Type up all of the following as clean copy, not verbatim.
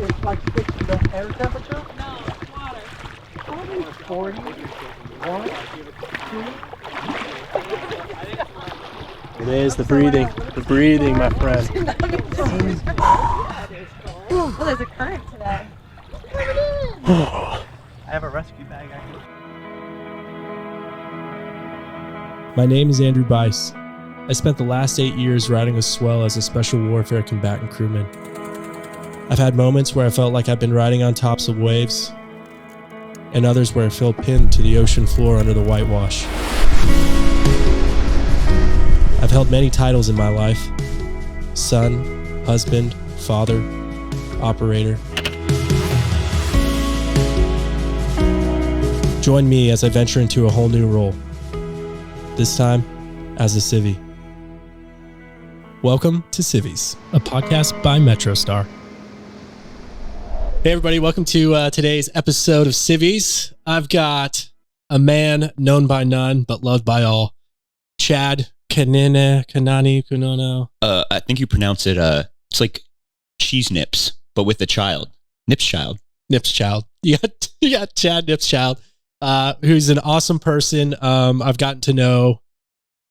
it's like fixed to the air temperature? No, it's water. Probably 40. 1, 2. It is the breathing, my friend. Well, there's a current today. I have a rescue bag. My name is Andrew Bice. I spent the last 8 years riding a swell as a special warfare combatant crewman. I've had moments where I felt like I've been riding on tops of waves, and others where I feel pinned to the ocean floor under the whitewash. I've held many titles in my life: son, husband, father, operator. Join me as I venture into a whole new role, this time as a civvy. Welcome to Civvies, a podcast by MetroStar. Hey everybody, welcome to today's episode of Civvies. I've got a man known by none but loved by all, Chad Knipschild. I think you pronounce it, it's like cheese nips, but with a child. Knipschild. You got Chad Knipschild, who's an awesome person. I've gotten to know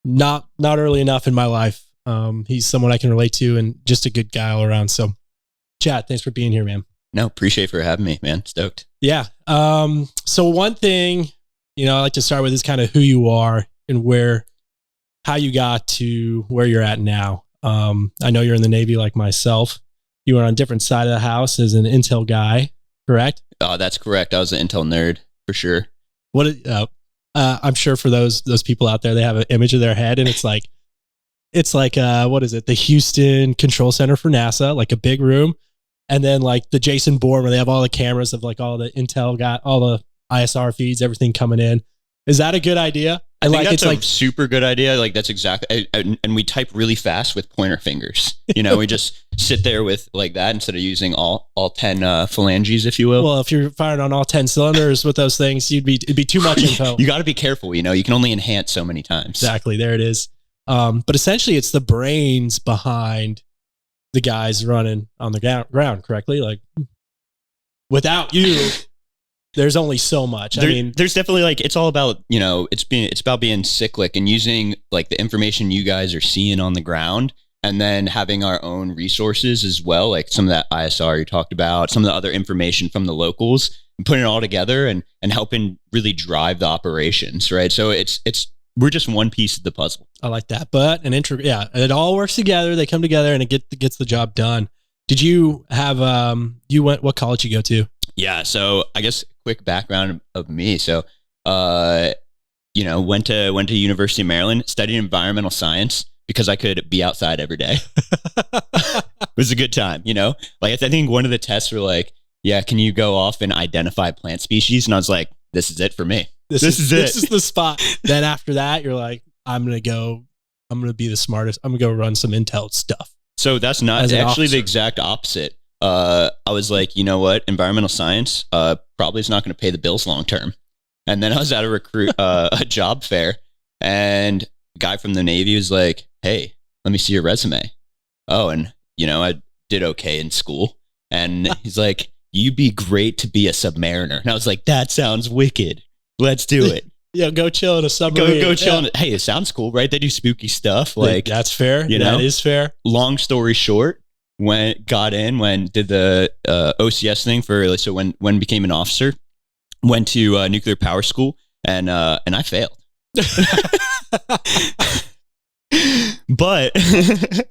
not early enough in my life. He's someone I can relate to and just a good guy all around. So, Chad, thanks for being here, man. No, appreciate for having me, man. Stoked. Yeah. So one thing, I like to start with is kind of who you are and how you got to where you're at now. I know you're in the Navy like myself. You were on a different side of the house as an Intel guy, correct? Oh, that's correct. I was an Intel nerd for sure. I'm sure for those people out there, they have an image of their head and it's like, what is it? The Houston Control Center for NASA, like a big room. And then like the Jason Bourne where they have all the cameras of like all the Intel got all the ISR feeds, everything coming in. Is that a good idea? I think that's a super good idea. Like that's exactly, and we type really fast with pointer fingers. We just sit there with like that instead of using all 10 phalanges, if you will. Well, if you're firing on all 10 cylinders with those things, it'd be too much info. You got to be careful. You can only enhance so many times. Exactly. There it is. But essentially it's the brains behind the guys running on the ground correctly. Like without you, there's only so much. There's definitely like, it's all about, it's about being cyclic and using like the information you guys are seeing on the ground and then having our own resources as well. Like some of that ISR you talked about, some of the other information from the locals and putting it all together and helping really drive the operations. Right. So we're just one piece of the puzzle. I like that. But it all works together. They come together and it gets the job done. Did you have, what college you go to? Yeah. So I guess quick background of me. So, went to University of Maryland, studied environmental science because I could be outside every day. It was a good time, like I think one of the tests were like, yeah, can you go off and identify plant species? And I was like, this is it for me. This is it. This is the spot. Then after that, you're like, I'm going to be the smartest. I'm going to go run some Intel stuff. So that's not actually the exact opposite. I was like, you know what? Environmental science probably is not going to pay the bills long term. And then I was at a job fair and a guy from the Navy was like, hey, let me see your resume. Oh, and I did okay in school. And he's like, you'd be great to be a submariner. And I was like, that sounds wicked. Let's do it. Yeah, go chill in a submarine. Go chill. Yeah. Hey, it sounds cool, right? They do spooky stuff. Like that's fair. That is fair. Long story short, when did the OCS thing when became an officer, went to nuclear power school and I failed. But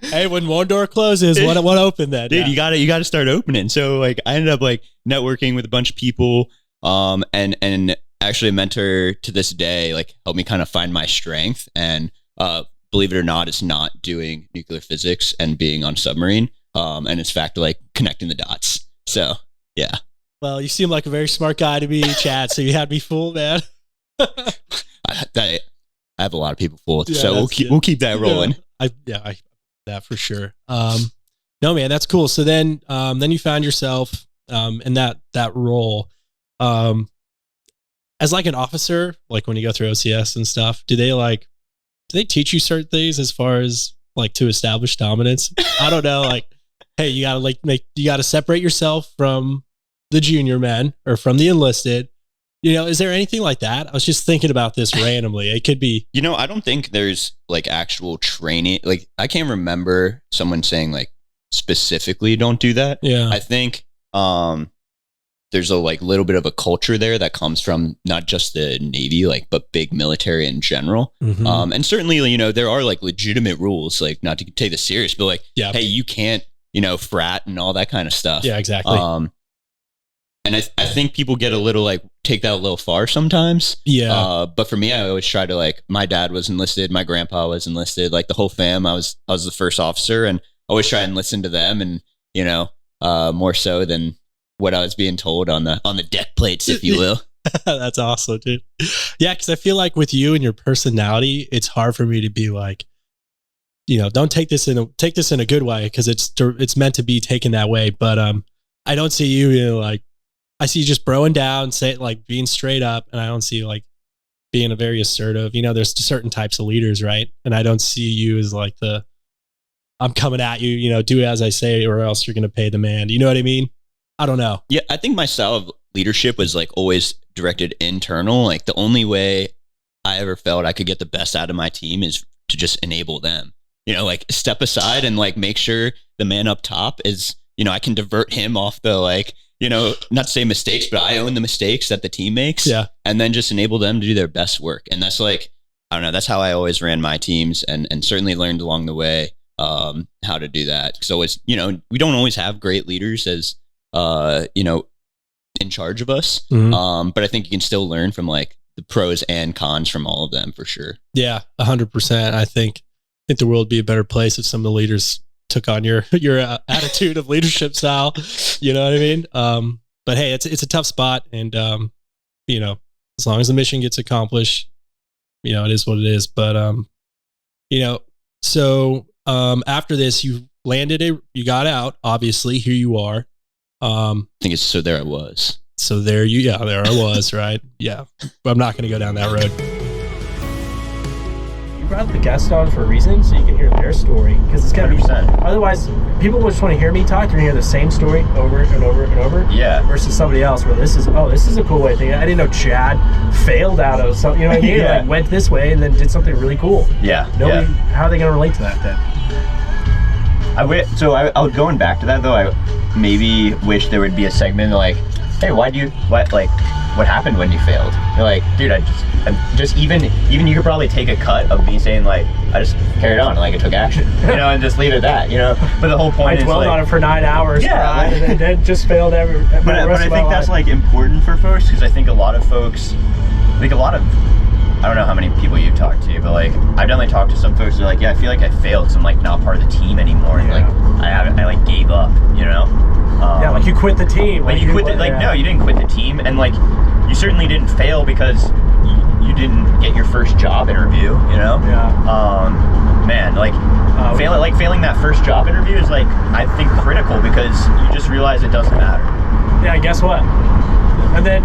hey, when one door closes, what open then? Dude, yeah. you gotta start opening. So like I ended up like networking with a bunch of people, and actually a mentor to this day, like helped me kind of find my strength. And believe it or not, it's not doing nuclear physics and being on a submarine. And it's fact like connecting the dots. So yeah. Well, you seem like a very smart guy to me, Chad. So you had me fooled, man. I have a lot of people fooled. Yeah, so we'll keep that rolling. I that for sure. No, man, that's cool. So then you found yourself in that role. As like an officer, like when you go through OCS and stuff, do they teach you certain things as far as like to establish dominance? I don't know. Like hey, you gotta you gotta separate yourself from the junior men or from the enlisted. Is there anything like that? I was just thinking about this randomly. It could be. I don't think there's like actual training. Like I can't remember someone saying like specifically don't do that. Yeah. I think there's a like little bit of a culture there that comes from not just the Navy, but big military in general. Mm-hmm. And certainly, there are like legitimate rules, like not to take this serious, but like, hey, you can't, frat and all that kind of stuff. Yeah, exactly. And I think people get a little take that a little far sometimes. Yeah. But for me, I always try to my dad was enlisted, my grandpa was enlisted, the whole fam. I was the first officer, and always try and listen to them, and more so than what I was being told on the deck plates, if you will. That's awesome, dude. Yeah, because I feel like with you and your personality, it's hard for me to be like, don't take this in a good way, because it's meant to be taken that way. But I don't see you, I see you just broing down, being straight up, and I don't see you being a very assertive. There's certain types of leaders, right? And I don't see you as I'm coming at you, do as I say, or else you're going to pay the man. You know what I mean? I don't know. Yeah, I think my style of leadership was always directed internal. The only way I ever felt I could get the best out of my team is to just enable them. Step aside and make sure the man up top is, I can divert him off the not to say mistakes, but I own the mistakes that the team makes. Yeah. And then just enable them to do their best work. And that's I don't know, that's how I always ran my teams, and certainly learned along the way how to do that. So it's, we don't always have great leaders as in charge of us. Mm-hmm. But I think you can still learn from the pros and cons from all of them, for sure. Yeah, 100%. I think the world would be a better place if some of the leaders took on your attitude of leadership style. You know what I mean? But hey, it's a tough spot, and as long as the mission gets accomplished, it is what it is. But so after this, you you got out. Obviously, here you are. I think it's so there I was. So there I was, right? Yeah. But I'm not going to go down that road. You brought the guest on for a reason, so you can hear their story, because it's got to be. Otherwise, people just want to hear me talk. They're going to hear the same story over and over and over. Yeah. Versus somebody else where this is a cool way of thinking. I didn't know Chad failed out of something. You know what I mean? Yeah. Went this way and then did something really cool. Yeah. How are they going to relate to that then? I was going back to that though. I maybe wish there would be a segment hey, what happened when you failed? You're dude, I just even you could probably take a cut of me saying I just carried on, I took action, and just leave it at that, But the whole point I dwelled on it for 9 hours, and then just failed But I think that's important for folks, because I think a lot of folks, I don't know how many people you've talked to, but I've definitely talked to some folks who are yeah, I feel like I failed because I'm not part of the team anymore, and I gave up, you quit the team. You quit no, you didn't quit the team, and you certainly didn't fail because you didn't get your first job interview, Man, failing that first job interview is I think critical, because you just realize it doesn't matter. Yeah, guess what? And then,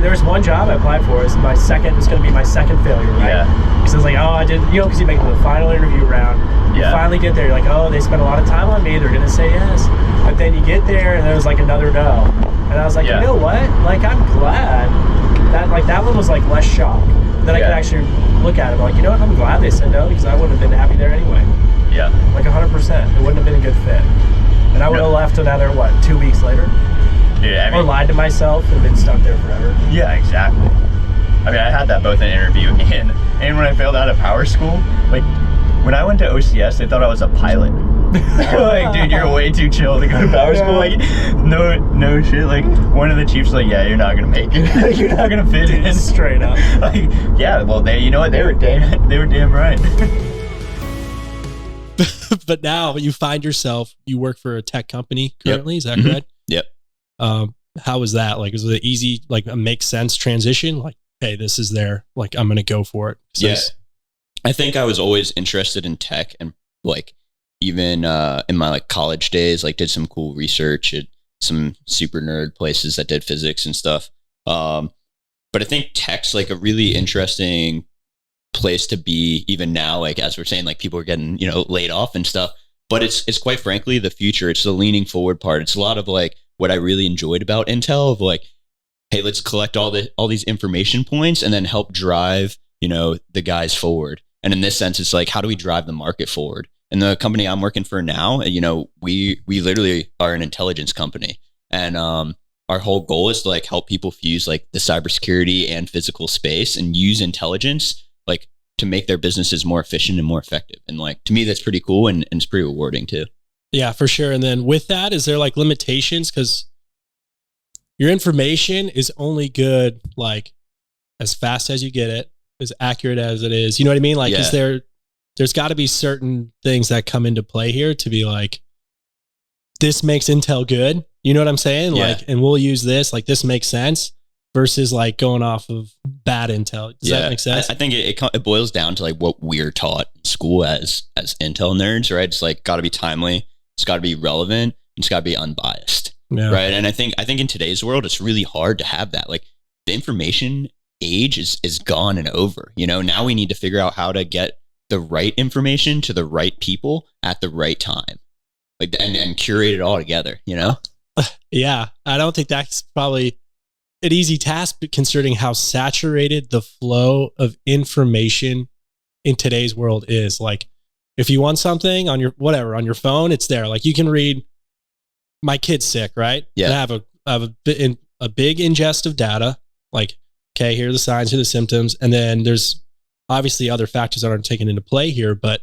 there was one job I applied for. It's going to be my second failure, right? Yeah. Because I was I did, because you make it to the final interview round. You finally get there, you're they spent a lot of time on me, they're going to say yes. But then you get there, and there was another no. And I was you know what? I'm glad that one was less shock. Then I could actually look at it, you know what? I'm glad they said no, because I wouldn't have been happy there anyway. Yeah. 100%. It wouldn't have been a good fit. And I would have left another, 2 weeks later? Yeah, or lied to myself and been stuck there forever. Yeah, exactly. I had that both in interview and when I failed out of power school. When I went to OCS, they thought I was a pilot. Dude, you're way too chill to go to power school. No shit. One of the chiefs yeah, you're not gonna make it. You're not gonna fit in. Straight up. Yeah, well, they were damn right. But now you find yourself, you work for a tech company currently. Yep. Is that correct? Yep. How was that? Was it easy, a make sense transition? Hey, this is there. I'm going to go for it. Yeah. I think I was always interested in tech, and even in my college days, did some cool research at some super nerd places that did physics and stuff. But I think tech's a really interesting place to be even now, as we're saying, people are getting, laid off and stuff. But it's quite frankly the future. It's the leaning forward part. It's a lot of like what I really enjoyed about Intel of like, hey, let's collect all these information points and then help drive, the guys forward. And in this sense, it's like, how do we drive the market forward? And the company I'm working for now, we literally are an intelligence company. And our whole goal is to like help people fuse like the cybersecurity and physical space and use intelligence like to make their businesses more efficient and more effective. And like, to me, that's pretty cool and it's pretty rewarding too. Yeah, for sure. And then with that, is there like limitations? Because your information is only good like as fast as you get it, as accurate as it is. You know what I mean? Like, there's got to be certain things that come into play here to be like, this makes Intel good. You know what I'm saying? Yeah. Like, and we'll use this, like this makes sense versus like going off of bad Intel. Does that make sense? I think it boils down to like what we're taught in school as Intel nerds, right? It's like got to be timely. It's got to be relevant. It's got to be unbiased. Yeah. Right. And I think in today's world, it's really hard to have that. Like the information age is gone and over. Now we need to figure out how to get the right information to the right people at the right time. Like and curate it all together, Yeah. I don't think that's probably an easy task, but considering how saturated the flow of information in today's world is. Like if you want something on your phone, it's there. Like you can read, my kid's sick, right? Yeah. And I have a big ingest of data. Like, okay, here are the signs, here are the symptoms. And then there's obviously other factors that aren't taken into play here. But,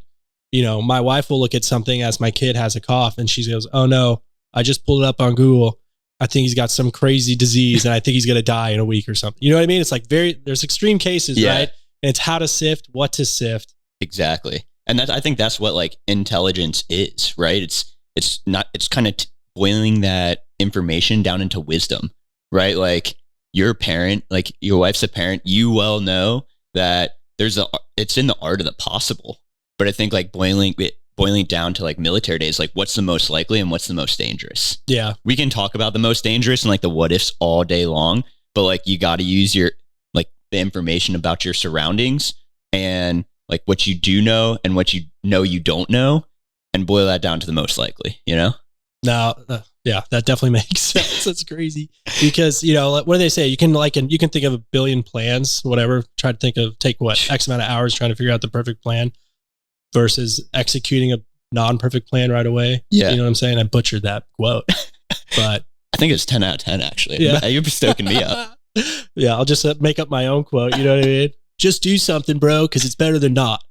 my wife will look at something as my kid has a cough and she goes, oh no, I just pulled it up on Google. I think he's got some crazy disease and I think he's going to die in a week or something. You know what I mean? It's like there's extreme cases, right? And it's how to sift, what to sift. Exactly. And I think that's what like intelligence is, right? It's kind of boiling that information down into wisdom, right? Like you're a parent, like your wife's a parent, you well know that it's in the art of the possible. But I think like boiling down to like military days, like what's the most likely and what's the most dangerous? Yeah. We can talk about the most dangerous and like the what ifs all day long, but like you got to use your like the information about your surroundings and like what you do know and what you don't know and boil that down to the most likely, No, yeah, that definitely makes sense. That's crazy because, what do they say? You can think of a billion plans, whatever, take what, X amount of hours trying to figure out the perfect plan versus executing a non-perfect plan right away. Yeah. You know what I'm saying? I butchered that quote, but I think it's 10 out of 10 actually. Yeah. You're stoking me up. Yeah. I'll just make up my own quote. You know what I mean? Just do something, bro, because it's better than not.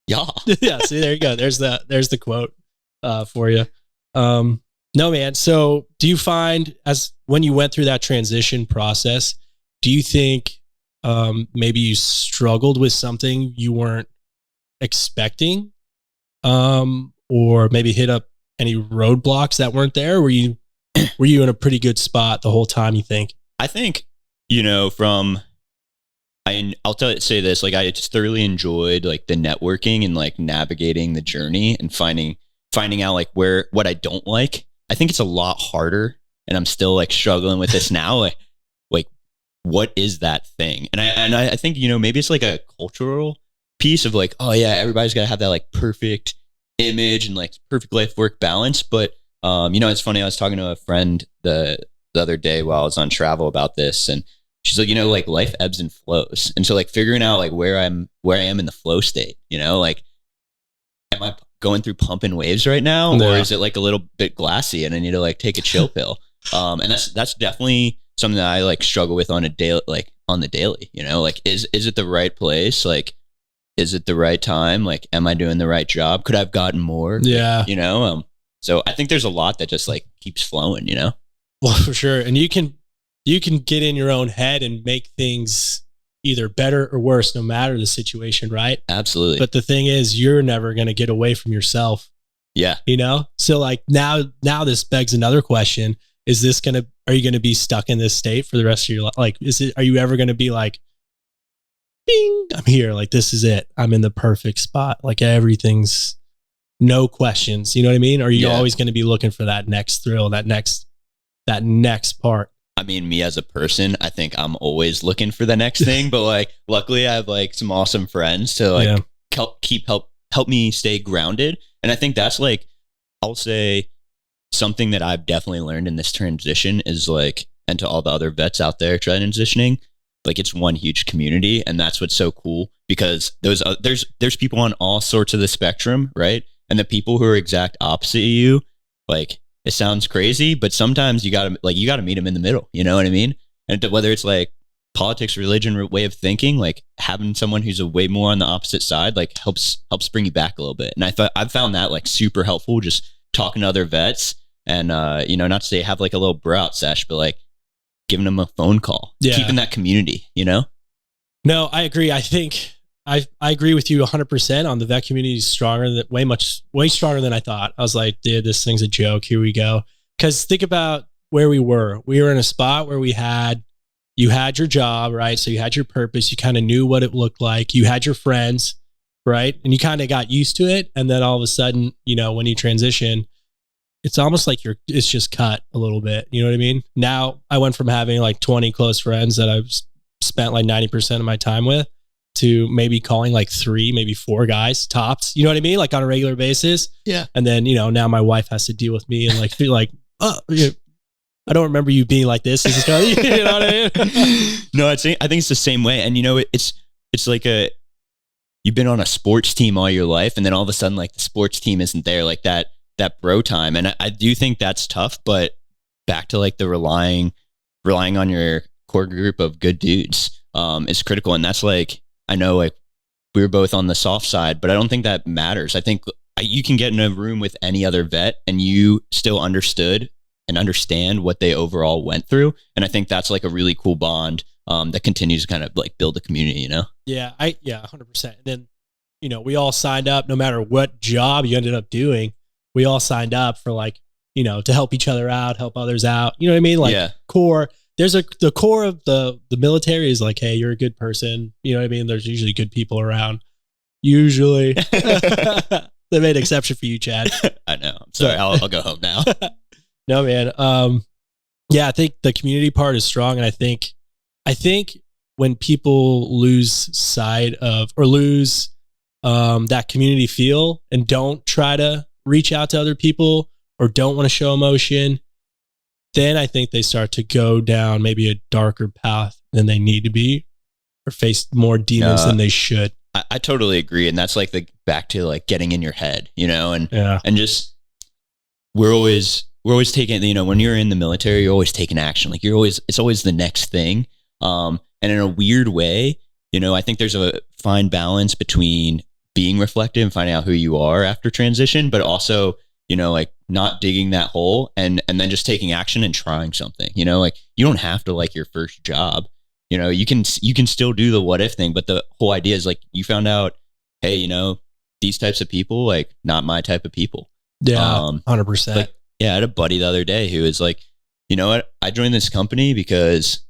Yeah. Yeah. See, there you go. There's the quote for you. No, man. So do you find as when you went through that transition process, do you think maybe you struggled with something you weren't expecting or maybe hit up any roadblocks that weren't there? Were you in a pretty good spot the whole time, you think? I think, I'll say this, like I just thoroughly enjoyed like the networking and like navigating the journey and finding out like what I don't like. I think it's a lot harder and I'm still like struggling with this now. Like what is that thing? And I think, maybe it's like a cultural piece of like, oh yeah, everybody's got to have that like perfect image and like perfect life work balance. But, it's funny. I was talking to a friend the other day while I was on travel about this and she's like, like life ebbs and flows. And so like figuring out like where I am in the flow state, like, am I going through pumping waves right now? No. Or is it like a little bit glassy and I need to like take a chill pill? And that's definitely something that I like struggle with on the daily, like, is it the right place? Like, is it the right time? Like, am I doing the right job? Could I have gotten more? Yeah. So I think there's a lot that just like keeps flowing, Well, for sure. And you can get in your own head and make things either better or worse, no matter the situation, right? Absolutely. But the thing is, you're never going to get away from yourself. Yeah. So like now this begs another question. Are you going to be stuck in this state for the rest of your life? Like, are you ever going to be like, bing, I'm here. Like, this is it. I'm in the perfect spot. Like everything's no questions. You know what I mean? Or are you always going to be looking for that next thrill, that next part? I mean, me as a person, I think I'm always looking for the next thing, but like, luckily I have like some awesome friends to like helped me stay grounded. And I think that's like, I'll say something that I've definitely learned in this transition is like, and to all the other vets out there transitioning, like it's one huge community. And that's what's so cool, because there's people on all sorts of the spectrum, right? And the people who are exact opposite of you, like, it sounds crazy, but sometimes you gotta meet them in the middle. You know what I mean? And whether it's like politics, religion, way of thinking, like having someone who's a way more on the opposite side, like helps bring you back a little bit. And I've found that like super helpful, just talking to other vets and, not to say have like a little bro out sesh, but like giving them a phone call, keeping that community, No, I agree. I think I agree with you 100% on the vet community is stronger, way stronger than I thought. I was like, dude, this thing's a joke. Here we go. Because think about where we were. We were in a spot where you had your job, right? So you had your purpose. You kind of knew what it looked like. You had your friends, right? And you kind of got used to it. And then all of a sudden, when you transition, it's almost like it's just cut a little bit. You know what I mean? Now I went from having like 20 close friends that I've spent like 90% of my time with to maybe calling like 3, maybe 4 guys tops. You know what I mean? Like on a regular basis. Yeah. And then, now my wife has to deal with me and like feel like, oh, I don't remember you being like this. You know what I mean? No, I think it's the same way. And it's like you've been on a sports team all your life, and then all of a sudden like the sports team isn't there, like that bro time. And I do think that's tough, but back to like the relying on your core group of good dudes is critical. And that's like, I know like we were both on the soft side, but I don't think that matters. I think you can get in a room with any other vet and you still understood and understand what they overall went through. And I think that's like a really cool bond that continues to kind of like build the community, Yeah, 100%. And then, we all signed up, no matter what job you ended up doing, we all signed up for like, to help each other out, help others out. You know what I mean? Like core. The core of the military is like, hey, you're a good person. You know what I mean? There's usually good people around. Usually. They made an exception for you, Chad. I know. I'm sorry. I'll go home now. No, man. I think the community part is strong. And I think when people lose sight of or lose that community feel and don't try to reach out to other people or don't want to show emotion, then I think they start to go down maybe a darker path than they need to be or face more demons than they should. I totally agree. And that's like back to like getting in your head, and just we're always taking, when you're in the military, you're always taking action. Like it's always the next thing. And in a weird way, I think there's a fine balance between being reflective and finding out who you are after transition, but also, like not digging that hole and then just taking action and trying something, like you don't have to like your first job, you can still do the what if thing, but the whole idea is like you found out, hey, these types of people, like not my type of people. Yeah. 100%. Like, I had a buddy the other day who was like, you know what? I joined this company because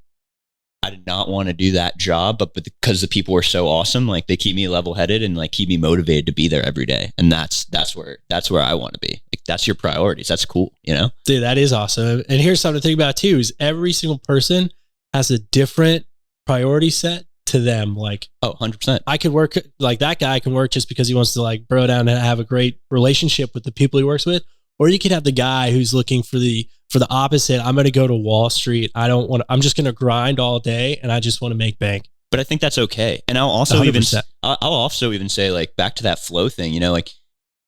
I did not want to do that job, but because the people were so awesome, like they keep me level-headed and like keep me motivated to be there every day. And that's where I want to be. Like that's your priorities. That's cool, Dude, that is awesome. And here's something to think about too: is every single person has a different priority set to them. Like, 100%. I could work like that guy can work just because he wants to like bro down and have a great relationship with the people he works with. Or you could have the guy who's looking for the opposite. I'm going to go to Wall Street. I'm just going to grind all day and I just want to make bank. But I think that's okay. And I'll also even say like back to that flow thing, like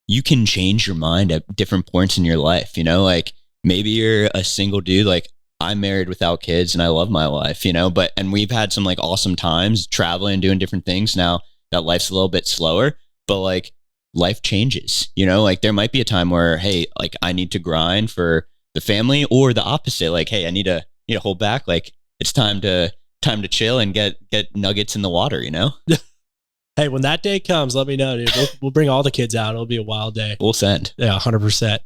you can change your mind at different points in your life, like maybe you're a single dude, like I'm married without kids and I love my life, and we've had some like awesome times traveling and doing different things. Now that life's a little bit slower, but like life changes, like there might be a time where, hey, like I need to grind for the family, or the opposite. Like, hey, I need to hold back. Like it's time to chill and get nuggets in the water, Hey, when that day comes, let me know, dude. We'll bring all the kids out. It'll be a wild day. We'll send. Yeah, 100%.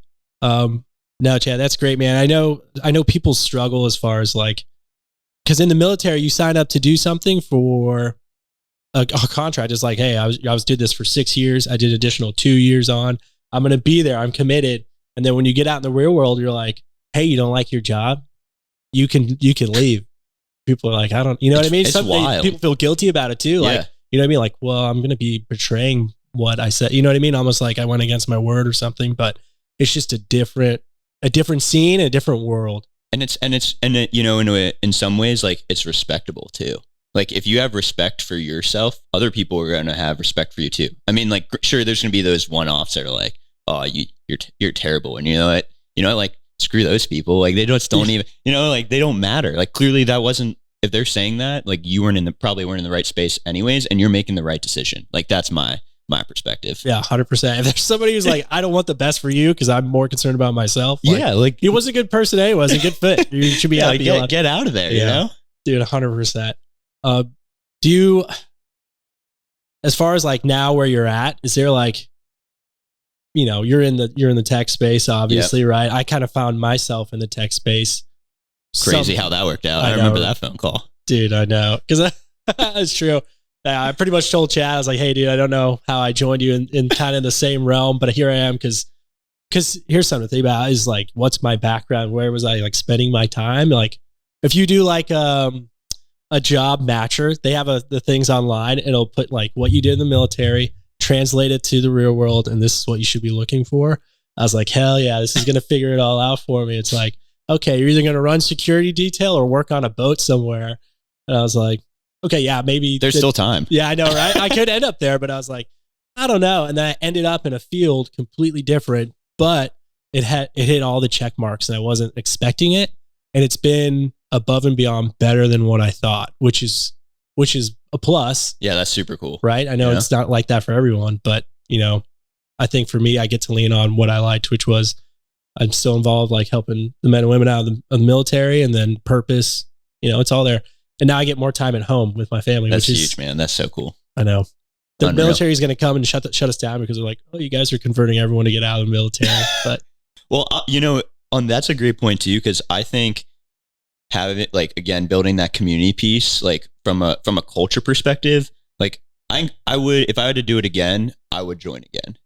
No, Chad, that's great, man. I know people struggle as far as like, because in the military, you sign up to do something for a contract. It's like, hey, I was did this for 6 years. I did additional 2 years on. I'm going to be there. I'm committed. And then when you get out in the real world, you're like, hey, you don't like your job? You can leave. People are like, I don't, what I mean? It's wild. People feel guilty about it too. Yeah. Like, you know what I mean? Like, well, I'm going to be betraying what I said. You know what I mean? Almost like I went against my word or something, but it's just a different scene, a different world. And you know, in some ways, like it's respectable too. Like if you have respect for yourself, other people are going to have respect for you too. I mean, like sure, there's going to be those one-offs that are like, oh, you're terrible, and you know what, like screw those people. Like they just don't even, like they don't matter. Like clearly that wasn't. If they're saying that, like you probably weren't in the right space anyways, and you're making the right decision. Like that's my perspective. Yeah, 100%. If there's somebody who's like, I don't want the best for you because I'm more concerned about myself. Like, yeah, like he was a good person. He was a good fit. You should be happy. Like, get out of there. You know, dude, 100%. Do you, as far as like now where you're at, is there like, you're in the tech space, obviously, right? I kind of found myself in the tech space. Crazy how that worked out. I remember that phone call. Dude, I know. Because it's true. I pretty much told Chad, I was like, hey, dude, I don't know how I joined you in kind of the same realm, but here I am because here's something to think about is like, what's my background? Where was I like spending my time? Like if you do like a job matcher, they have the things online. It'll put like what you did in the military, translate it to the real world, and this is what you should be looking for. I was like, hell yeah, this is going to figure it all out for me. It's like, okay, you're either going to run security detail or work on a boat somewhere. And I was like, okay, yeah, maybe. There's still time. Yeah, I know, right? I could end up there, but I was like, I don't know. And then I ended up in a field completely different, but it hit all the check marks and I wasn't expecting it. And it's been above and beyond better than what I thought, which is a plus. Yeah, that's super cool. Right? I know it's not like that for everyone, but I think for me, I get to lean on what I liked, which was I'm still involved, like helping the men and women out of the military, and then purpose, it's all there. And now I get more time at home with my family, which is huge, man. That's so cool. I know. The military is going to come and shut us down because they're like, oh, you guys are converting everyone to get out of the military. But well, that's a great point too, because I think having it, like, again, building that community piece, like from a culture perspective, like I would, if I had to do it again, I would join again.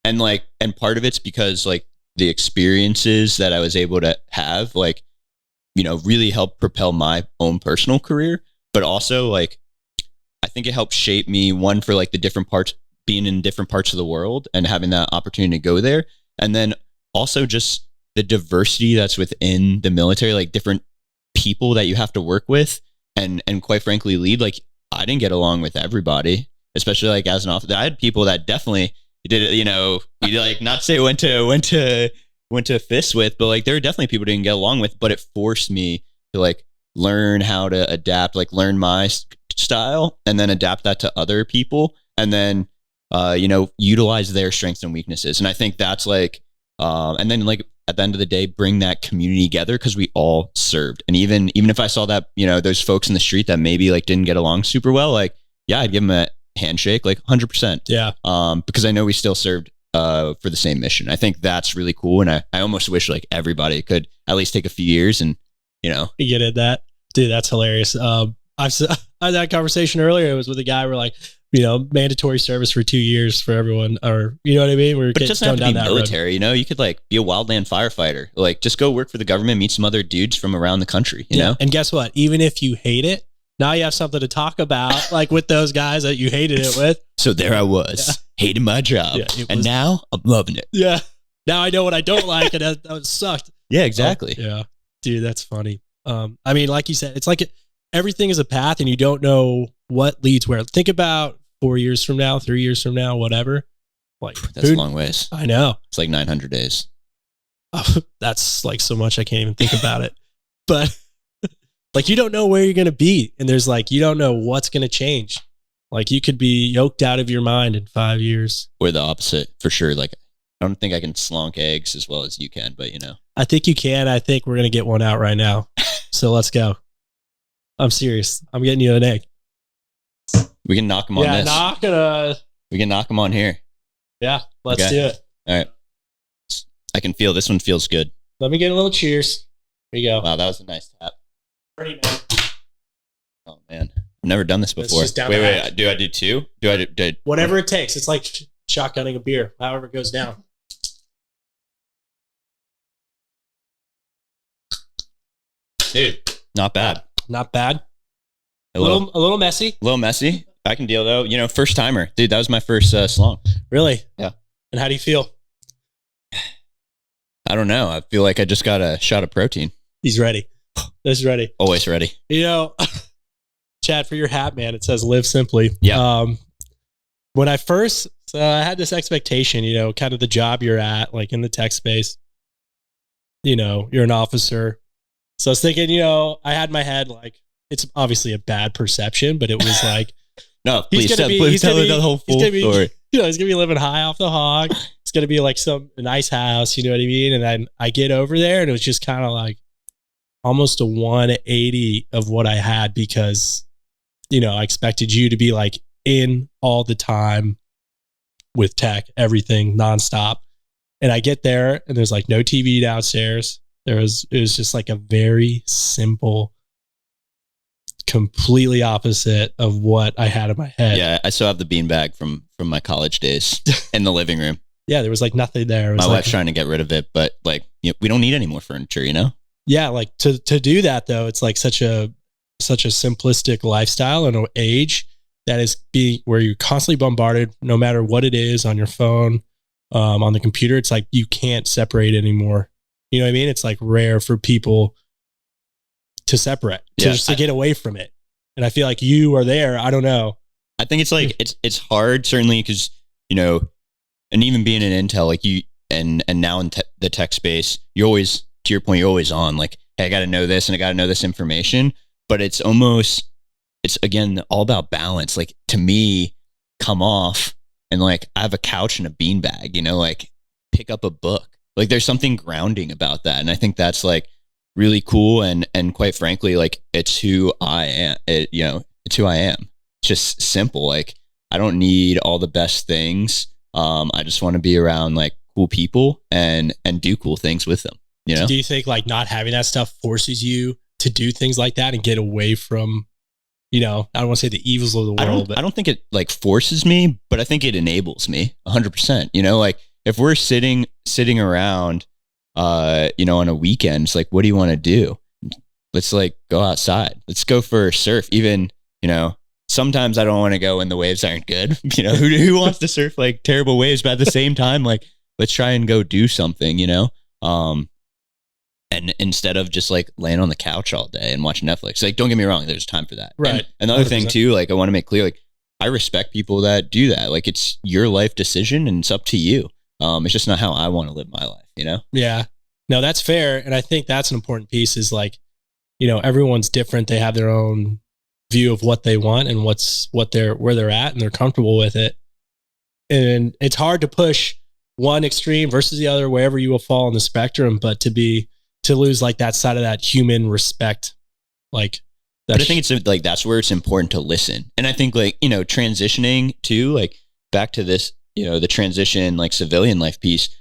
And part of it's because like the experiences that I was able to have, like, really helped propel my own personal career, but also like, I think it helped shape me, one, for like the different parts, being in different parts of the world and having that opportunity to go there. And then also just the diversity that's within the military, like different people that you have to work with and quite frankly lead. Like I didn't get along with everybody, especially like as an officer. I had people that definitely did it, you like not say went to fists with, but like there were definitely people I didn't get along with, but it forced me to like learn how to adapt, like learn my style and then adapt that to other people and then utilize their strengths and weaknesses. And I think that's like and then like at the end of the day bring that community together because we all served. And even if I saw that those folks in the street that maybe like didn't get along super well, like yeah, I'd give them a handshake, like 100%. Yeah. Because I know we still served for the same mission. I think that's really cool, and I almost wish like everybody could at least take a few years and you get at that. Dude, that's hilarious. I had that conversation earlier. It was with a guy. We're like, mandatory service for 2 years for everyone, or you know what I mean. But it doesn't have to be military. You could like be a wildland firefighter. Like just go work for the government, meet some other dudes from around the country. You know. And guess what? Even if you hate it, now you have something to talk about, like with those guys that you hated it with. So there I was, hating my job, and now I'm loving it. Yeah. Now I know what I don't like, and that sucked. Yeah, exactly. Yeah, dude, that's funny. I mean, like you said, it's like everything is a path, and you don't know what leads where. Think about 4 years from now, 3 years from now, whatever. Like that's a long ways. I know. It's like 900 days. Oh, that's like so much I can't even think about it. But like you don't know where you're going to be, and there's like you don't know what's going to change. Like you could be yoked out of your mind in 5 years. Or the opposite, for sure. Like I don't think I can slonk eggs as well as you can, but I think you can. I think we're going to get one out right now. So let's go. I'm serious. I'm getting you an egg. We can knock them on this. We can knock them on here. Yeah, let's do it. All right. I can feel this one feels good. Let me get a little cheers. Here you go. Wow, that was a nice tap. Pretty nice. Oh man, I've never done this before. Wait. Do I do two? Do I? Whatever it takes. It's like shotgunning a beer. However it goes down. Dude, not bad. Not bad. A little messy. A little messy. I can deal though. First timer, dude. That was my first Slonk. Really? Yeah. And how do you feel? I don't know. I feel like I just got a shot of protein. He's ready. He's ready. Always ready. Chad, for your hat, man, it says "Live Simply." Yeah. When I first, I had this expectation, kind of the job you're at, like in the tech space. You're an officer. So I was thinking, I had in my head, like, it's obviously a bad perception, but it was like, no, please tell the whole full story. He's going to be living high off the hog. It's going to be like a nice house, you know what I mean? And then I get over there and it was just kind of like almost a 180 of what I had because, I expected you to be like in all the time with tech, everything nonstop. And I get there and there's like no TV downstairs. It was just like a very simple, completely opposite of what I had in my head. Yeah, I still have the beanbag from my college days in the living room. Yeah, there was like nothing there. It was my wife's trying to get rid of it, but like we don't need any more furniture, Yeah, like to do that though, it's like such a simplistic lifestyle and an age that is where you're constantly bombarded, no matter what it is on your phone, on the computer. It's like you can't separate anymore. You know what I mean? It's like rare for people to separate, to get away from it. And I feel like you are there. I don't know. I think it's like it's hard, certainly, because and even being in Intel, like you and now in the tech space, you're always, to your point, you're always on. Like, hey, I got to know this and I got to know this information. But it's again all about balance. Like, to me, come off and like I have a couch and a beanbag. Like pick up a book. Like there's something grounding about that. And I think that's like really cool. And quite frankly, like it's who I am, it's who I am. It's just simple. Like I don't need all the best things. I just want to be around like cool people and do cool things with them. So do you think like not having that stuff forces you to do things like that and get away from, I don't want to say the evils of the world, I don't think it like forces me, but I think it enables me 100%. Like if we're sitting around, on a weekend, it's like, what do you want to do? Let's like go outside. Let's go for a surf. Even, sometimes I don't want to go when the waves aren't good. Who wants to surf like terrible waves? But at the same time, like, let's try and go do something, and instead of just like laying on the couch all day and watching Netflix. Like, don't get me wrong, there's time for that. Right. And the other thing too, like I want to make clear, like I respect people that do that. Like it's your life decision and it's up to you. It's just not how I want to live my life, Yeah. No, that's fair. And I think that's an important piece is like, everyone's different. They have their own view of what they want and where they're at and they're comfortable with it. And it's hard to push one extreme versus the other, wherever you will fall on the spectrum, but to lose like that side of that human respect, like that. But I think it's like, that's where it's important to listen. And I think like, transitioning to like back to this, the transition, like civilian life piece,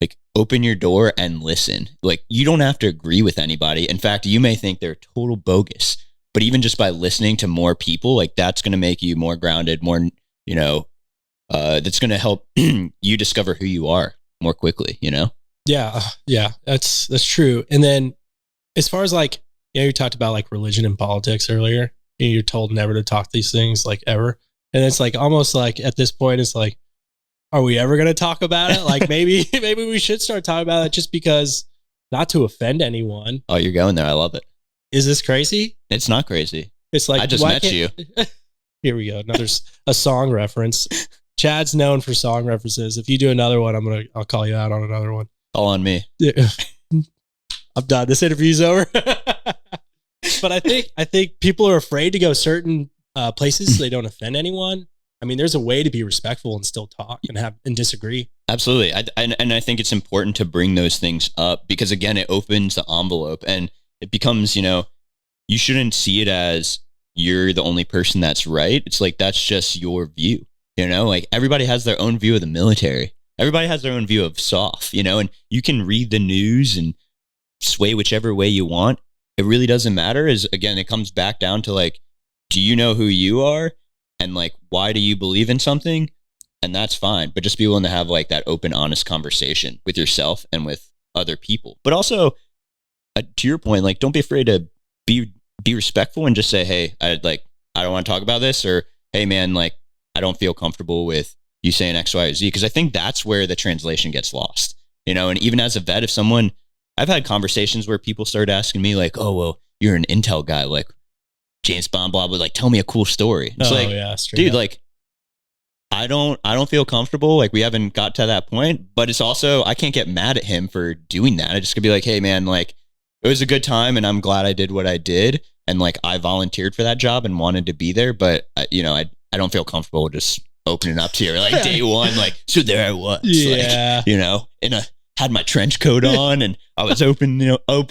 like open your door and listen. Like you don't have to agree with anybody. In fact, you may think they're total bogus, but even just by listening to more people, like that's going to make you more grounded, more, that's going to help you discover who you are more quickly, Yeah. Yeah. That's true. And then as far as like, you talked about like religion and politics earlier, and you're told never to talk these things like ever. And it's like, almost like at this point, it's like, are we ever going to talk about it? Like maybe we should start talking about it just because, not to offend anyone. Oh, you're going there. I love it. Is this crazy? It's not crazy. It's like, I just met you. Here we go. Another a song reference. Chad's known for song references. If you do another one, I'll call you out on another one. All on me. Yeah. I'm done. This interview's over. But I think people are afraid to go certain places so they don't offend anyone. I mean, there's a way to be respectful and still talk and disagree. Absolutely. And I think it's important to bring those things up because, again, it opens the envelope and it becomes, you shouldn't see it as you're the only person that's right. It's like, that's just your view, like everybody has their own view of the military. Everybody has their own view of SOF, and you can read the news and sway whichever way you want. It really doesn't matter. Again, it comes back down to like, do you know who you are? And like, why do you believe in something? And that's fine. But just be willing to have like that open, honest conversation with yourself and with other people. But also, to your point, like, don't be afraid to be respectful and just say, hey, I don't want to talk about this, or hey man, like, I don't feel comfortable with you saying X, Y, or Z. Cause I think that's where the translation gets lost, you know? And even as a vet, if someone, I've had conversations where people start asking me like, oh, well, you're an intel guy, like James Bond, blah, blah, like, tell me a cool story. It's like, dude, like, I don't feel comfortable. Like, we haven't got to that point, but it's also, I can't get mad at him for doing that. I just could be like, hey man, like, it was a good time and I'm glad I did what I did. And like, I volunteered for that job and wanted to be there, but you know, I don't feel comfortable just opening up to you like day one, like, so there I was, like, you know, had my trench coat on and I was open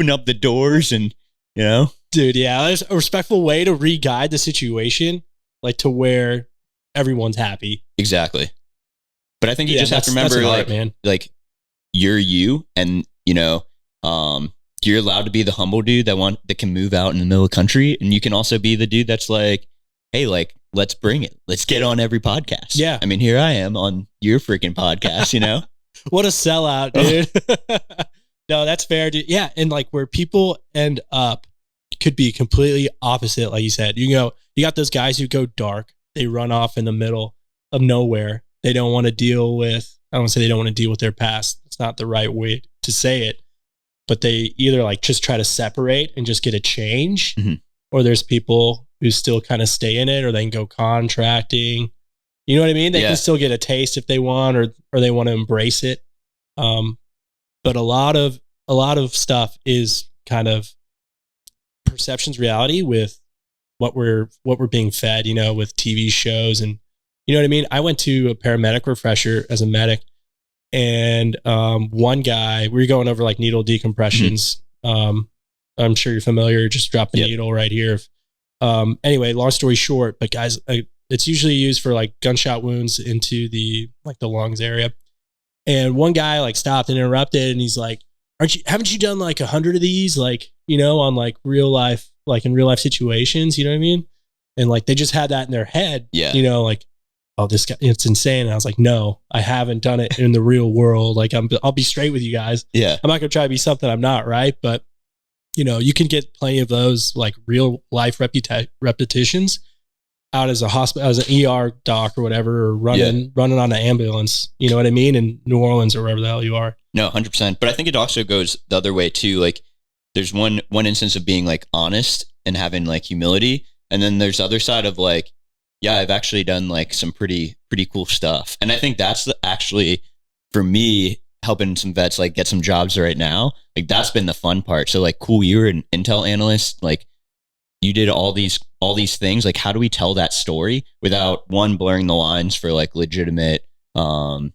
up the doors and, you know, dude. Yeah. There's a respectful way to re-guide the situation, like to where everyone's happy. Exactly. But I think you just have to remember, like, man, like you're you, and you know, you're allowed to be the humble dude that can move out in the middle of the country, and you can also be the dude that's like, hey, like, let's bring it. Let's get on every podcast. Yeah. I mean, here I am on your freaking podcast, you know? What a sellout, dude. No, that's fair, dude. Yeah. And like where people end up could be completely opposite. Like you said, you got those guys who go dark. They run off in the middle of nowhere. They don't want to deal with, I don't want to say they don't want to deal with their past. It's not the right way to say it, but they either like just try to separate and just get a change, or there's people who still kind of stay in it, or they can go contracting. You know what I mean? They can still get a taste if they want, or they want to embrace it. But a lot of stuff is kind of perception's reality with what we're being fed, you know, with TV shows. And you know what I mean? I went to a paramedic refresher as a medic, and one guy, we were going over like needle decompressions. I'm sure you're familiar, just drop a needle right here. Anyway, long story short, but guys, it's usually used for like gunshot wounds into the lungs area. And one guy like stopped and interrupted, and he's like, haven't you done like 100 of these? Like, you know, on like real life, like in real life situations, you know what I mean? And like, they just had that in their head, you know, like, oh, this guy, it's insane. And I was like, no, I haven't done it in the real world. Like I'll be straight with you guys. Yeah. I'm not going to try to be something I'm not, right? But you know, you can get plenty of those like real life repetitions out as a hospital, as an ER doc or whatever, or running on an ambulance. You know what I mean? In New Orleans or wherever the hell you are. No, 100%. But I think it also goes the other way too. Like there's one instance of being like honest and having like humility. And then there's the other side of like, yeah, I've actually done like some pretty cool stuff. And I think that's actually for me, helping some vets like get some jobs right now. Like that's been the fun part. So like, cool, you're an intel analyst, like you did all these things. Like, how do we tell that story without one blurring the lines for like legitimate you know,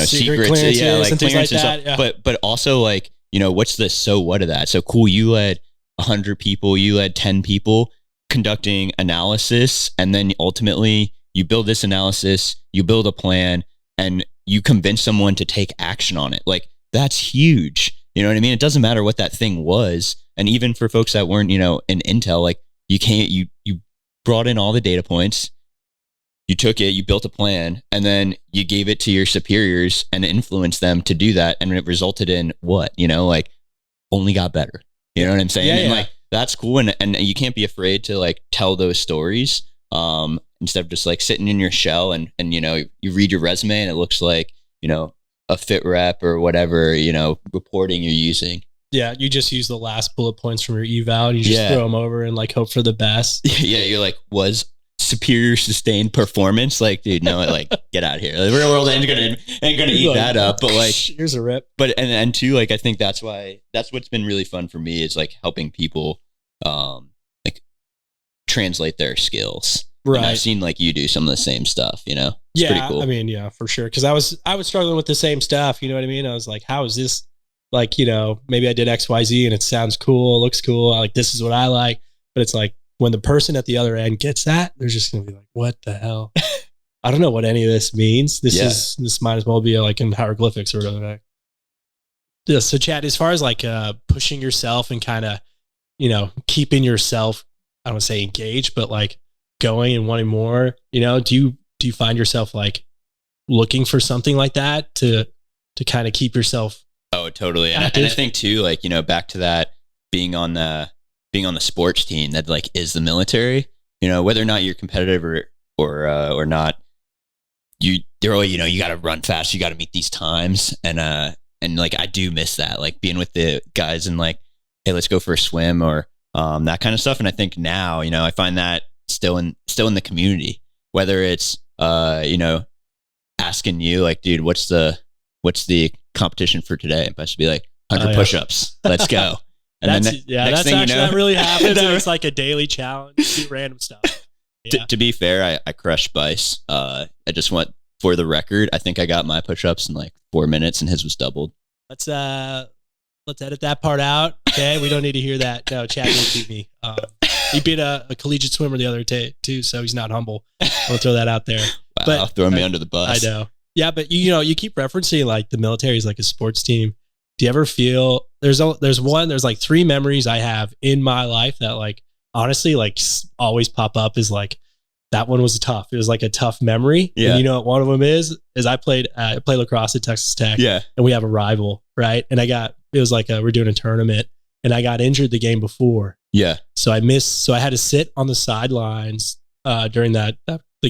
secrets, like clearance and stuff. Yeah. But also like, you know, what's the so what of that? So cool, you led 100 people, you led 10 people conducting analysis, and then ultimately you build this analysis, you build a plan, and you convince someone to take action on it. Like that's huge. You know what I mean? It doesn't matter what that thing was. And even for folks that weren't, you know, in intel, like you brought in all the data points, you took it, you built a plan, and then you gave it to your superiors and influenced them to do that. And it resulted in what, you know, like only got better. You know what I'm saying? Yeah, and like, that's cool. And you can't be afraid to like tell those stories. Instead of just like sitting in your shell and, you know, you read your resume and it looks like, you know, a fit rep or whatever, you know, reporting you're using. Yeah. You just use the last bullet points from your eval and you just throw them over and like hope for the best. Yeah. You're like, was superior sustained performance. Like, dude, no, like get out of here. The real world ain't gonna eat like, that up. But like, here's a rip. But, and two, like, I think that's what's been really fun for me is like helping people, like translate their skills. Right. And I've seen like you do some of the same stuff, you know? It's pretty cool. I mean, yeah, for sure. Cause I was struggling with the same stuff. You know what I mean? I was like, how is this like, you know, maybe I did XYZ and it sounds cool, looks cool. Like, this is what I like, but it's like when the person at the other end gets that, they're just going to be like, what the hell? I don't know what any of this means. This might as well be like in hieroglyphics or whatever. Yeah. So Chad, as far as like, pushing yourself and kind of, you know, keeping yourself, I don't want to say engaged, but like, going and wanting more, you know, do you find yourself like looking for something like that to kind of keep yourself? Oh, totally. And I think too, like, you know, back to that being on the sports team that like is the military, you know, whether or not you're competitive or or not, they're always, you got to run fast, you got to meet these times, and like I do miss that, like being with the guys and like, hey, let's go for a swim or that kind of stuff. And I think now, I find that still in the community, whether it's asking you like, dude, what's the competition for today? But to be like 100 push-ups, let's go. And that's actually that really happens. It's like a daily challenge, do random stuff. Yeah. To be fair, I crushed Bice. I just want, for the record, I think I got my push-ups in like 4 minutes and his was doubled. Let's edit that part out. Okay, we don't need to hear that. No, Chad didn't beat me. He beat a collegiate swimmer the other day too, so he's not humble. I'll throw that out there. Wow, but throwing me under the bus. I know. Yeah, but you keep referencing like the military is like a sports team. Do you ever feel there's like 3 memories I have in my life that like honestly like always pop up is like that one was tough. It was like a tough memory. Yeah. And you know what one of them is I played lacrosse at Texas Tech. Yeah. And we have a rival, right? And it was like we're doing a tournament and I got injured the game before. Yeah. So I had to sit on the sidelines during the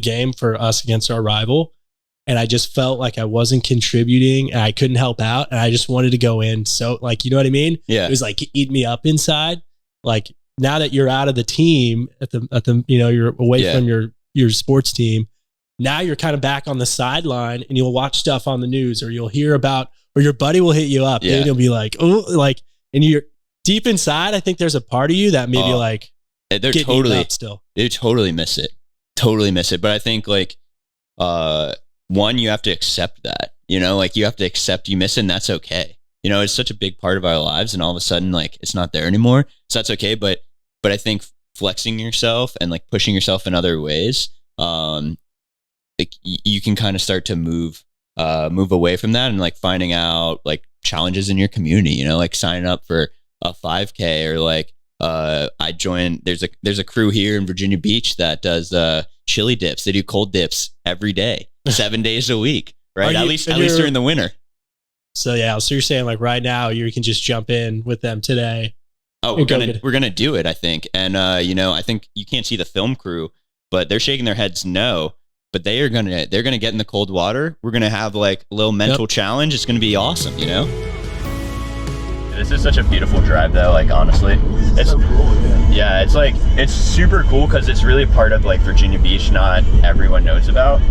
game for us against our rival. And I just felt like I wasn't contributing and I couldn't help out. And I just wanted to go in. So like, you know what I mean? Yeah. It was like eat me up inside. Like now that you're out of the team at the you're away from your sports team. Now you're kind of back on the sideline and you'll watch stuff on the news or you'll hear about, or your buddy will hit you up and you'll be like, oh, like, and you're deep inside. I think there's a part of you that maybe like they totally miss it. Totally miss it. But I think like, one, you have to accept that, like you have to accept you miss it and that's okay. It's such a big part of our lives and all of a sudden like it's not there anymore. So that's okay. But I think flexing yourself and like pushing yourself in other ways, like you can kind of start to move away from that and like finding out like challenges in your community, like signing up for a 5K or like, I joined, there's a crew here in Virginia Beach that does, chili dips. They do cold dips every day. 7 days a week, right? At least during the winter. So yeah, so you're saying like right now you can just jump in with them today. Oh, we're gonna do it, I think. And I think you can't see the film crew, but they're shaking their heads no. But they're gonna get in the cold water. We're gonna have like a little mental challenge. It's gonna be awesome, This is such a beautiful drive though, like honestly. It's so cool, yeah. It's like it's super cool because it's really part of like Virginia Beach not everyone knows about.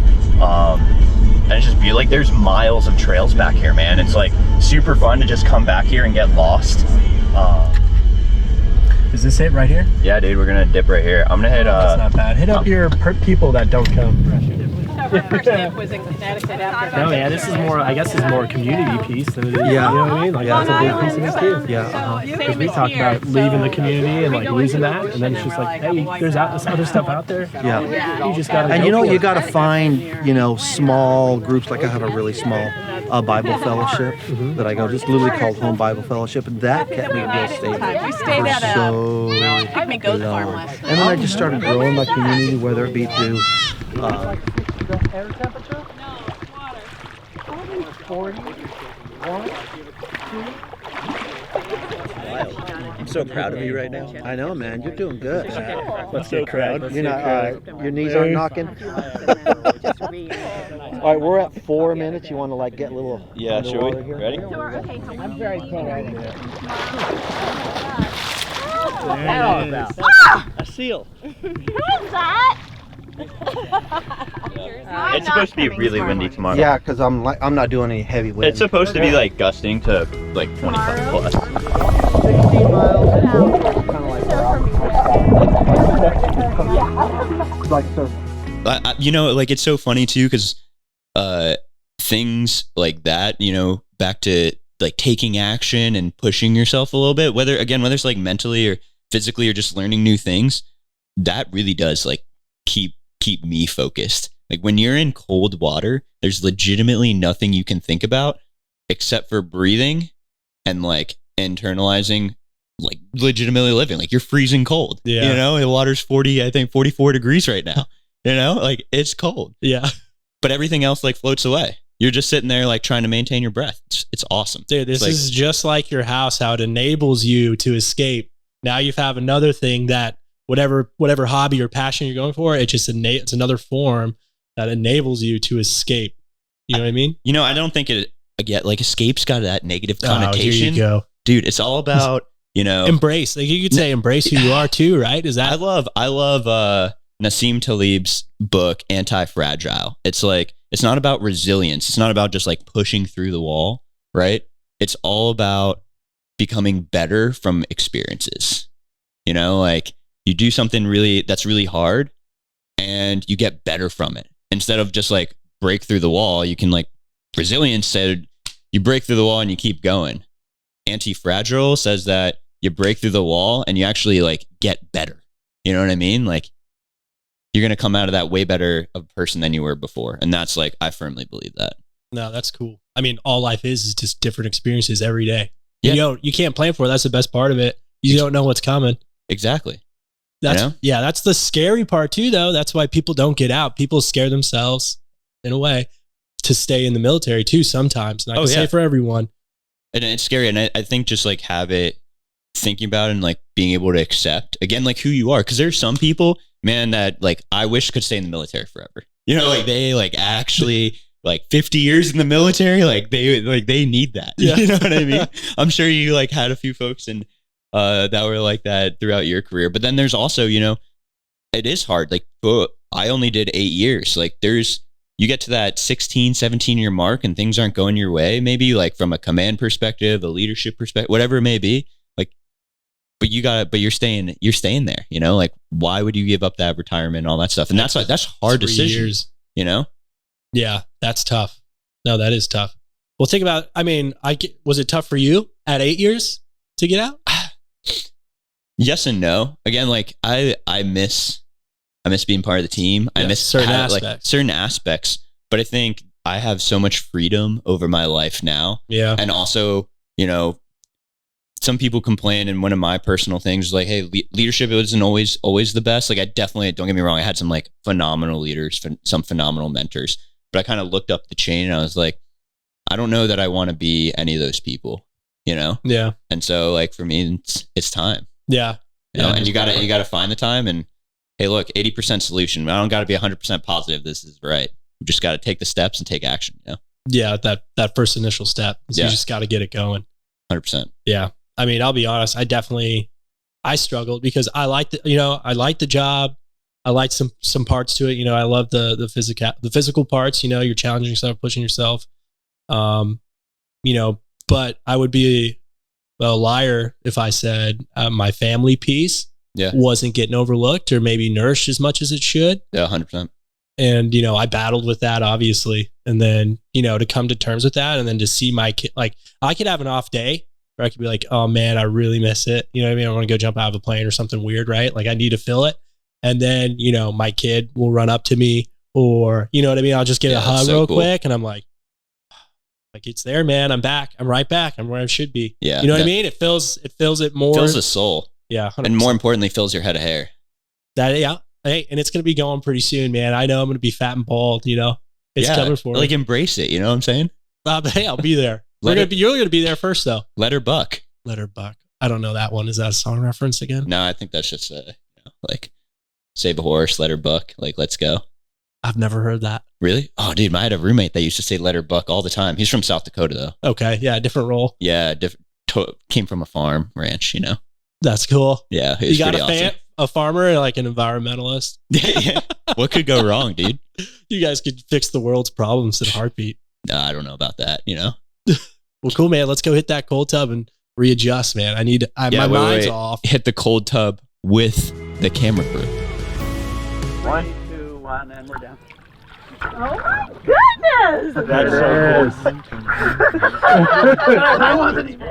And it's just like there's miles of trails back here, man. It's like super fun to just come back here and get lost. Is this it right here? Yeah, dude, we're gonna dip right here. I'm gonna hit that's not bad. Hit up your people that don't come. First dip was in Connecticut after. No, yeah, this is more, I guess it's more a community piece than it is, you know what I mean? Like, that's a big piece of this too. Yeah, Because we talked about leaving the community and like losing that, and then it's just like, hey, there's other stuff out there. Yeah. You just gotta And you got to find, small groups. Like I have a really small Bible fellowship that I go, just literally called Home Bible Fellowship, and that kept me real stable. We stayed at a goat farm last And then I just started growing my community, whether it be through air temperature? No, water. 40, 1, 2. I'm so proud of you right now. I know, man. You're doing good. Let's get crowd. You're not, your knees aren't knocking. All right, we're at 4 minutes. You want to like get a little Yeah, should we? here? Ready? I'm very cold. A seal. It's supposed to be really windy tomorrow. Yeah, because I'm not doing any heavy wind. It's supposed to be like gusting to like 25 plus. 16 miles. Kind of like surf. Like it's so funny too because things like that, back to like taking action and pushing yourself a little bit, whether it's like mentally or physically or just learning new things, that really does like keep me focused. Like when you're in cold water, there's legitimately nothing you can think about except for breathing and like internalizing, like legitimately living. Like you're freezing cold. Yeah. The water's 44 degrees right now. Like it's cold. Yeah. But everything else like floats away. You're just sitting there like trying to maintain your breath. It's awesome. Dude, this is just like your house, how it enables you to escape. Now you have another thing that whatever hobby or passion you're going for. It's another form that enables you to escape. You know what I mean? You know, I don't think escape's got that negative connotation. Here you go. Dude, it's all about, embrace. Like you could say embrace who you are too, right? Is that I love Nassim Taleb's book Anti-Fragile. It's like, it's not about resilience. It's not about just like pushing through the wall, right? It's all about becoming better from experiences. Like you do something that's really hard and you get better from it. Instead of just like break through the wall, you can like resilience said you break through the wall and you keep going. Anti-Fragile says that you break through the wall and you actually like get better. You know what I mean? Like you're going to come out of that way better of a person than you were before. And that's like, I firmly believe that. No, that's cool. I mean, all life is just different experiences every day. Yeah. You can't plan for it. That's the best part of it. You don't know what's coming. Exactly. That's the scary part too, though. That's why people don't get out. People scare themselves in a way to stay in the military too sometimes. And I can say for everyone. And it's scary. And I think just like thinking about it and like being able to accept again, like who you are. Cause there's some people, man, that like I wish could stay in the military forever. Like they like actually like 50 years in the military, like they need that. Yeah. You know what I mean? I'm sure you like had a few folks that were like that throughout your career. But then there's also, it is hard. Like I only did 8 years. Like you get to that 16, 17 year mark and things aren't going your way. Maybe like from a command perspective, a leadership perspective, whatever it may be. Like, but you're staying there, like why would you give up that retirement and all that stuff? And that's hard decisions, Yeah, that's tough. No, that is tough. Well, think about, was it tough for you at 8 years to get out? Yes and no. Again, like I miss being part of the team. I miss certain aspects, but I think I have so much freedom over my life now. Yeah. And also, some people complain, and one of my personal things is like, hey, leadership isn't always the best. Like I definitely, don't get me wrong, I had some like phenomenal leaders, some phenomenal mentors, but I kind of looked up the chain and I was like, I don't know that I want to be any of those people, Yeah. And so like for me, it's time. Yeah. And you gotta find the time. And hey, look, 80% solution. I don't got to be 100% positive this is right. You just got to take the steps and take action. Yeah. That first initial step. You just got to get it going. 100%. Yeah. I mean, I'll be honest. I struggled because I liked the job. I liked some parts to it. I love the physical parts. You're challenging yourself, pushing yourself. But I would be a liar if I said my family piece wasn't getting overlooked or maybe nourished as much as it should. Yeah, 100%. And I battled with that obviously, and then to come to terms with that, and then to see my kid, like I could have an off day. Or I could be like, oh man, I really miss it. You know what I mean? I want to go jump out of a plane or something weird, right? Like I need to feel it. And then, my kid will run up to me or, you know what I mean? I'll just get a hug real quick. And I'm like, it's there, man. I'm back. I'm right back. I'm where I should be. Yeah. You know what I mean? It fills it more. Fills the soul. Yeah. 100%. And more importantly, fills your head of hair. Yeah. Hey, and it's going to be going pretty soon, man. I know I'm going to be fat and bald, It's coming for me. Like embrace it. You know what I'm saying? Hey, I'll be there. You're going to be there first, though. Let her buck. Let her buck. I don't know that one. Is that a song reference again? No, I think that's just like save a horse, let her buck. Like, let's go. I've never heard that. Really? Oh, dude, I had a roommate that used to say let her buck all the time. He's from South Dakota, though. Okay. Yeah. Different role. Yeah. Came from a farm ranch, That's cool. Yeah. You got a farmer and like an environmentalist. Yeah. What could go wrong, dude? You guys could fix the world's problems in a heartbeat. I don't know about that, Well, cool, man. Let's go hit that cold tub and readjust, man. My mind's off. Hit the cold tub with the camera crew. 1, 2, 1, and we're down. Oh my goodness! That's so cool.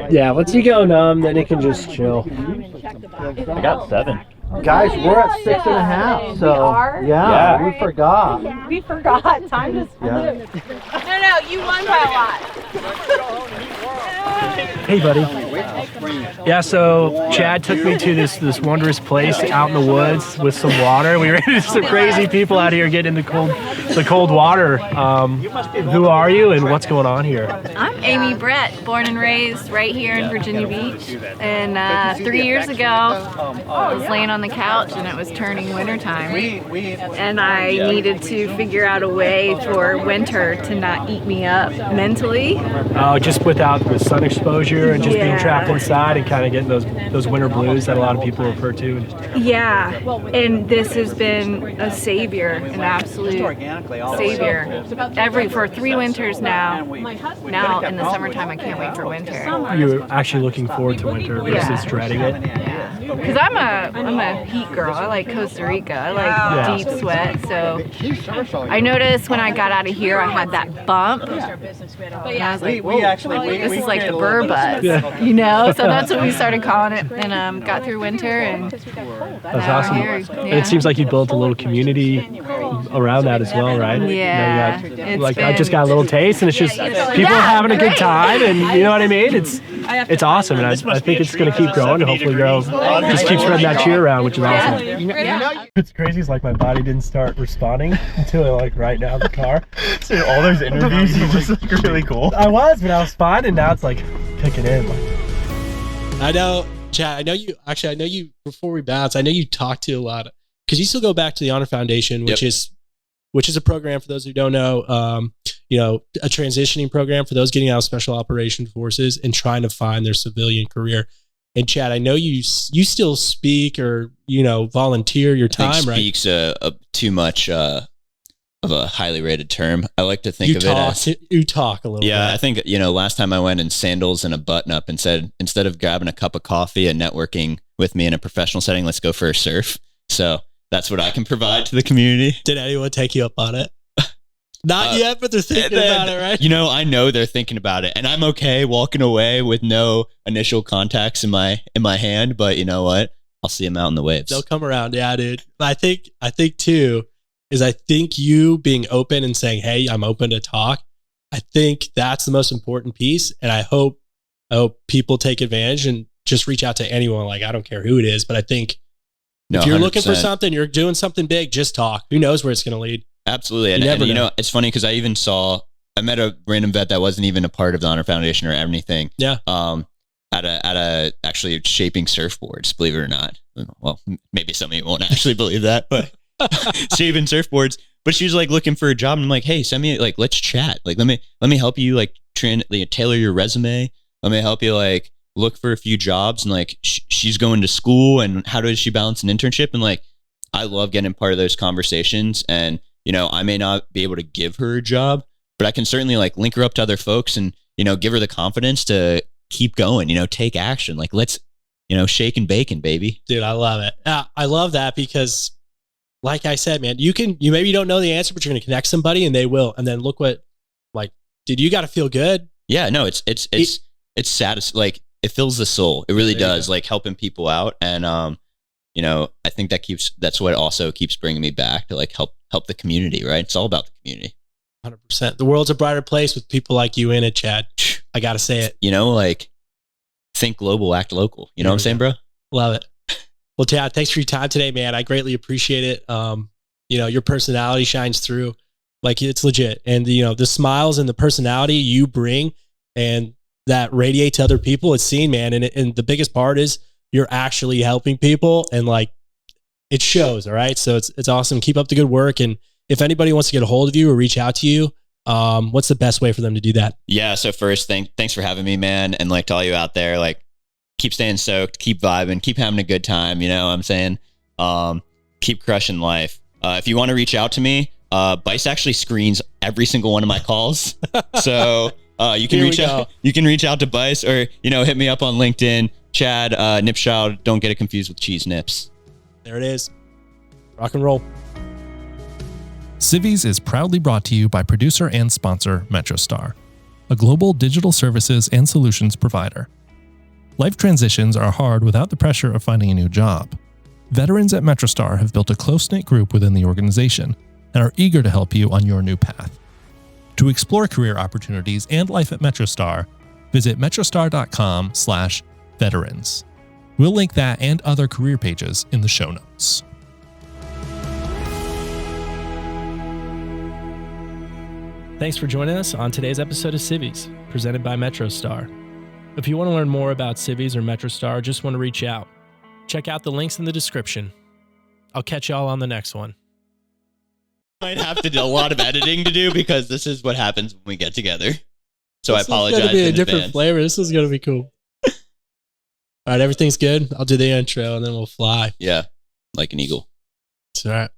Yeah, once you go numb, then you can just chill. I got 7. Guys, we're at 6.5. So We are? yeah, we forgot. We forgot. Time just flew. Yeah. No, you won by a lot. Hey, buddy. Yeah, so Chad took me to this wondrous place out in the woods with some water. We ran into some crazy people out here getting in the cold water. Who are you and what's going on here? I'm Amy Brett, born and raised right here in Virginia Beach. And 3 years ago, I was laying on the couch and it was turning wintertime. And I needed to figure out a way for winter to not eat me up mentally. Oh, just with sun exposure and just being trapped inside and kind of getting those winter blues that a lot of people refer to. Yeah, and this has been a savior, an absolute savior. For 3 winters now. Now in the summertime, I can't wait for winter. You're actually looking forward to winter versus dreading it. Yeah, because I'm a heat girl. I like Costa Rica. I like deep sweat. So I noticed when I got out of here, I had that bump. And I was like, whoa, this is like the burr buzz, you know? So that's what we started calling it, and got through winter, and that's awesome. And it seems like you built a little community around that as well, right? Yeah. I just got a little taste, and it's just people are having a good time, and you know what I mean? It's awesome, and I think it's going to keep growing, and hopefully just keep spreading that cheer around, which is awesome. It's crazy. It's like my body didn't start responding until like right now in the car. So all those interviews, you just like really cool. I was fine, and now it's like kicking in. I know, Chad. I know you. Before we bounce, I know you talk to a lot because you still go back to the Honor Foundation, which is a program for those who don't know. A transitioning program for those getting out of Special Operations Forces and trying to find their civilian career. And Chad, I know you still speak or volunteer your time, right? Speaks too much of a highly rated term. I like to think of it as you talk a little. Yeah, bit. I think last time I went in sandals and a button up and said instead of grabbing a cup of coffee and networking with me in a professional setting, let's go for a surf. So that's what I can provide to the community. Did anyone take you up on it? Not yet, but they're thinking about it, right? I know they're thinking about it, and I'm okay walking away with no initial contacts in my hand. But you know what? I'll see them out in the waves. They'll come around, yeah, dude. I think too is I think you being open and saying, "Hey, I'm open to talk." I think that's the most important piece, and I hope people take advantage and just reach out to anyone. Like I don't care who it is, but I think if you're 100%. Looking for something, you're doing something big, just talk. Who knows where it's going to lead? Absolutely. And it's funny because I met a random vet that wasn't even a part of the Honor Foundation or anything. Yeah. At actually shaping surfboards, believe it or not. Well, maybe some of you won't actually believe that, but shaping surfboards. But she was like looking for a job, and I'm like, hey, send me let's chat. Like let me help you tailor your resume. Let me help you look for a few jobs, and she's going to school, and how does she balance an internship? And I love getting part of those conversations, and I may not be able to give her a job, but I can certainly link her up to other folks and, give her the confidence to keep going, take action. Let's, shake and bacon, baby. Dude, I love it. I love that because like I said, man, you maybe don't know the answer, but you're going to connect somebody and they will. And then look what, dude, you got to feel good. Yeah, no, it's satisfying. It fills the soul. It really does. Helping people out. And, I think that's what also keeps bringing me back to help the community, right? It's all about the community. 100%. The world's a brighter place with people like you in it, Chad. I got to say it. Think global, act local. You know what I'm saying, bro? Love it. Well, Chad, thanks for your time today, man. I greatly appreciate it. Your personality shines through. It's legit. And, the smiles and the personality you bring and that radiate to other people, it's seen, man. And the biggest part is you're actually helping people and it shows. All right. So it's awesome. Keep up the good work. And if anybody wants to get a hold of you or reach out to you, what's the best way for them to do that? Yeah. So first, thanks for having me, man. And to all you out there, keep staying soaked, keep vibing, keep having a good time. You know what I'm saying? Keep crushing life. If you want to reach out to me, Bice actually screens every single one of my calls. So you can reach out to Bice or, hit me up on LinkedIn, Chad Knipschild. Don't get it confused with Cheese Nips. There it is. Rock and roll. Civvies is proudly brought to you by producer and sponsor MetroStar, a global digital services and solutions provider. Life transitions are hard without the pressure of finding a new job. Veterans at MetroStar have built a close-knit group within the organization and are eager to help you on your new path. To explore career opportunities and life at MetroStar, visit metrostar.com/veterans. veterans. We'll link that and other career pages in the show notes. Thanks for joining us on today's episode of Civvies, presented by MetroStar. If you want to learn more about Civvies or MetroStar or just want to reach out, check out the links in the description. I'll catch y'all on the next one. Might have to do a lot of editing to do because this is what happens when we get together. So I apologize. It's going to be a in different advance. flavor. This is going to be cool. All right, everything's good. I'll do the intro and then we'll fly. Yeah, like an eagle. It's all right.